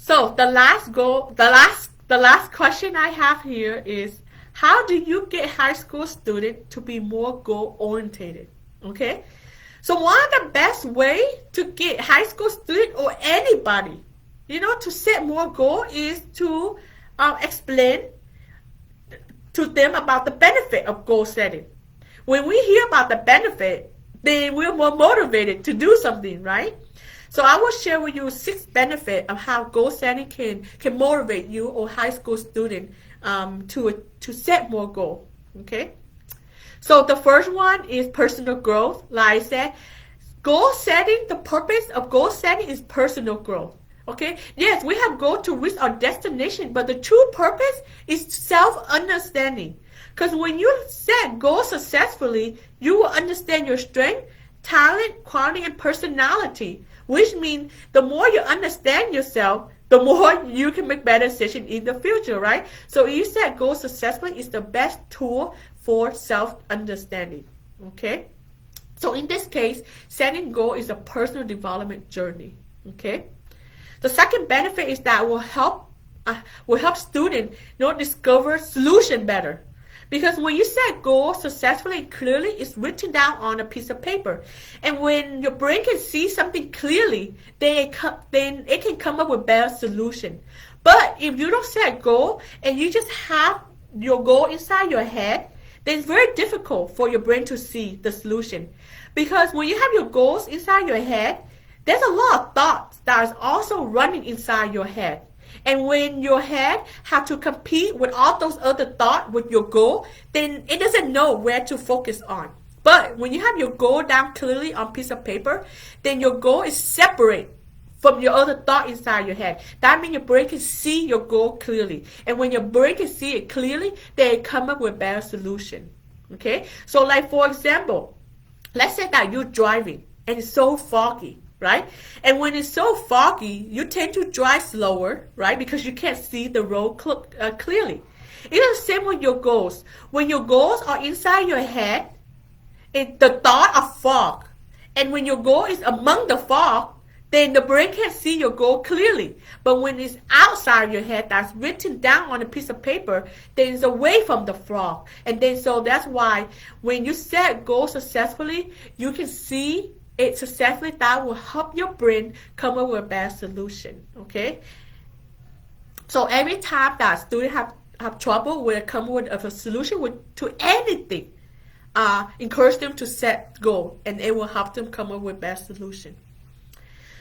So the last question I have here is, how do you get high school students to be more goal oriented? Okay. So one of the best way to get high school student or anybody, to set more goal is to explain to them about the benefit of goal setting. When we hear about the benefit, then we're more motivated to do something, right? So I will share with you 6 benefits of how goal setting can motivate you or high school student to set more goal. Okay. So the first one is personal growth. Like I said, goal setting, the purpose of goal setting is personal growth. Okay. Yes, we have goal to reach our destination, but the true purpose is self-understanding. Because when you set goals successfully, you will understand your strength, talent, quality, and personality. Which means the more you understand yourself, the more you can make better decisions in the future, right? So if you set goals successfully, is the best tool for self-understanding, okay? So in this case, setting goal is a personal development journey, okay? The second benefit is that will help students discover solution better. Because when you set goals successfully and clearly, it's written down on a piece of paper. And when your brain can see something clearly, then it can come up with better solution. But if you don't set a goal and you just have your goal inside your head, then it's very difficult for your brain to see the solution. Because when you have your goals inside your head, there's a lot of thoughts that is also running inside your head. And when your head have to compete with all those other thoughts with your goal, then it doesn't know where to focus on. But when you have your goal down clearly on a piece of paper, then your goal is separate from your other thought inside your head. That means your brain can see your goal clearly. And when your brain can see it clearly, then it come up with a better solution. Okay? So like for example, let's say that you're driving and it's so foggy. Right? And when it's so foggy, you tend to drive slower, right? Because you can't see the road clearly. It is the same with your goals. When your goals are inside your head, the thought of fog. And when your goal is among the fog, then the brain can't see your goal clearly. But when it's outside your head, that's written down on a piece of paper, then it's away from the fog. And then so that's why when you set goals successfully, you can see it successfully. That will help your brain come up with a better solution. Okay. So every time that students have trouble with coming with a solution to anything, encourage them to set goal, and it will help them come up with a better solution.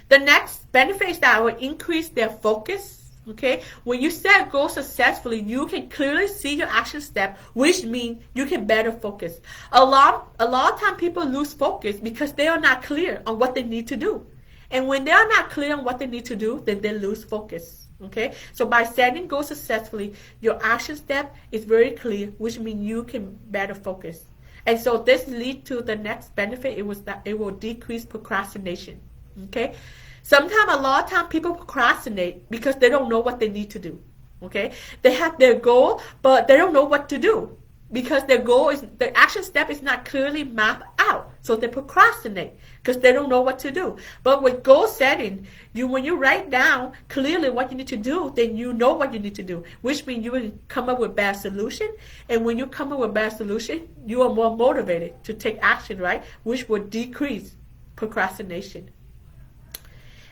The next benefit is that it will increase their focus. Okay, when you set goals successfully, you can clearly see your action step, which means you can better focus. A lot of time people lose focus because they are not clear on what they need to do. And when they are not clear on what they need to do, then they lose focus. Okay, so by setting goals successfully, your action step is very clear, which means you can better focus. And so this leads to the next benefit. It was that it will decrease procrastination. Okay. Sometimes, a lot of time, people procrastinate because they don't know what they need to do. Okay, they have their goal, but they don't know what to do because the action step is not clearly mapped out. So they procrastinate because they don't know what to do. But with goal setting, when you write down clearly what you need to do, then you know what you need to do, which means you will come up with a better solution. And when you come up with a better solution, you are more motivated to take action, right? Which will decrease procrastination.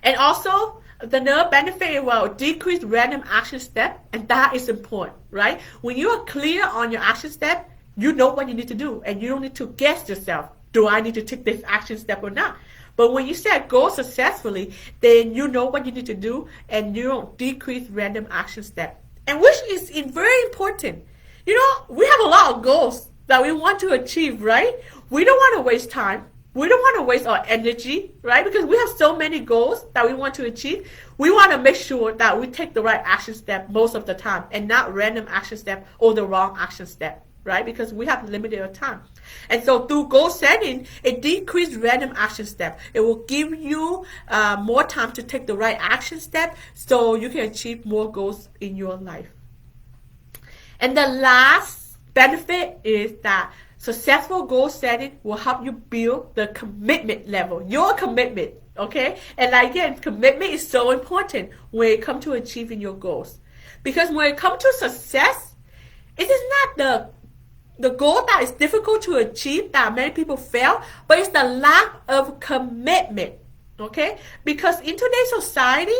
And also, the another benefit will decrease random action step, and that is important, right? When you are clear on your action step, you know what you need to do, and you don't need to guess yourself, do I need to take this action step or not? But when you set goals successfully, then you know what you need to do, and you don't decrease random action step. And which is very important. We have a lot of goals that we want to achieve, right? We don't want to waste time. We don't want to waste our energy, right? Because we have so many goals that we want to achieve. We want to make sure that we take the right action step most of the time and not random action step or the wrong action step, right? Because we have limited time. And so through goal setting, it decreases random action step. It will give you more time to take the right action step so you can achieve more goals in your life. And the last benefit is that successful goal setting will help you build the commitment level, your commitment Okay? And like, again, commitment is so important when it comes to achieving your goals. Because when it comes to success, it is not the goal that is difficult to achieve that many people fail, but it's the lack of commitment. Okay? Because in today's society,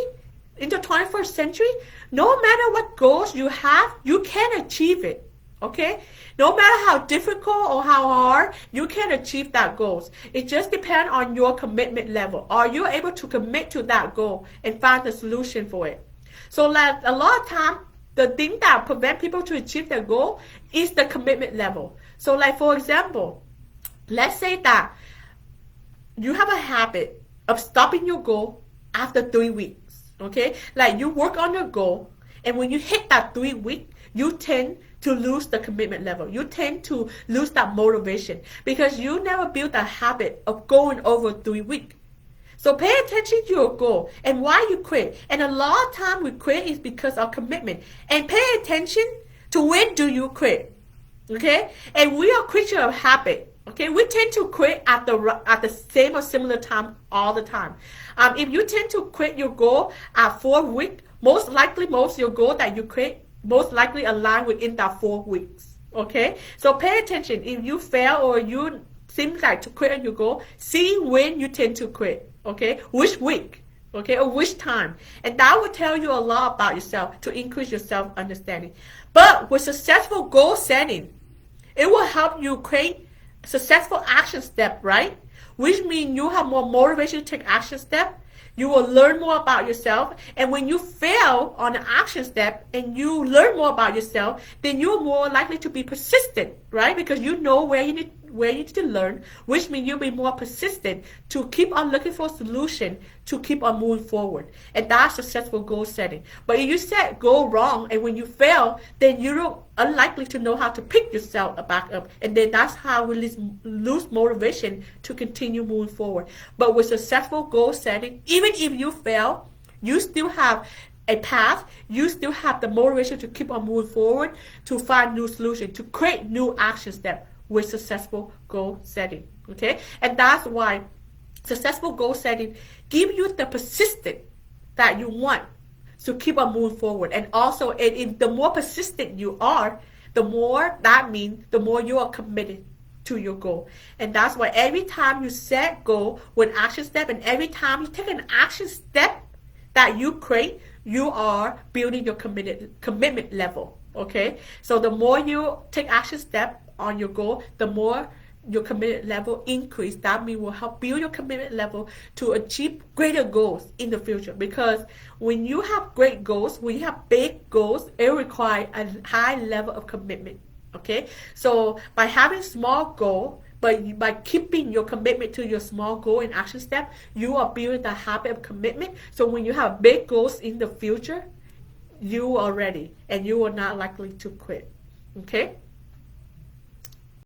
in the 21st century, no matter what goals you have, you can achieve it. Okay? No matter how difficult or how hard, you can achieve that goals. It just depends on your commitment level. Are you able to commit to that goal and find the solution for it? So like a lot of time, the thing that prevent people to achieve their goal is the commitment level. So like for example, let's say that you have a habit of stopping your goal after 3 weeks. Okay? Like you work on your goal, and when you hit that 3 week, you tend to lose the commitment level. You tend to lose that motivation because you never build that habit of going over 3 weeks. So pay attention to your goal and why you quit. And a lot of time we quit is because of commitment. And pay attention to when do you quit. Okay? And we are creatures of habit. Okay? We tend to quit at the same or similar time all the time. If you tend to quit your goal at 4 weeks, most likely most of your goal that you quit most likely align within that 4 weeks. Okay? So pay attention. If you fail or you seem like to quit on your goal, see when you tend to quit. Okay? Which week? Okay? Or which time? And that will tell you a lot about yourself to increase your self-understanding. But with successful goal setting, it will help you create successful action step, right? Which means you have more motivation to take action step. You will learn more about yourself. And when you fail on an action step and you learn more about yourself, then you're more likely to be persistent, right? Because you know where you need to learn, which means you'll be more persistent to keep on looking for a solution to keep on moving forward. And that's successful goal setting. But if you set goal wrong and when you fail, then you're unlikely to know how to pick yourself back up. And then that's how we lose motivation to continue moving forward. But with successful goal setting, even if you fail, you still have a path, you still have the motivation to keep on moving forward, to find new solutions, to create new action steps with successful goal setting. Okay? And that's why successful goal setting give you the persistence that you want to keep on moving forward. And also, the more persistent you are, the more that means the more you are committed to your goal. And that's why every time you set goal with action step, and every time you take an action step that you create, you are building your commitment level. Okay? So the more you take action step on your goal, the more your commitment level increase. That means will help build your commitment level to achieve greater goals in the future. Because when you have great goals, when you have big goals, it requires a high level of commitment. Okay? So by having small goal, but by keeping your commitment to your small goal and action step, you are building the habit of commitment. So when you have big goals in the future, you are ready and you are not likely to quit. Okay?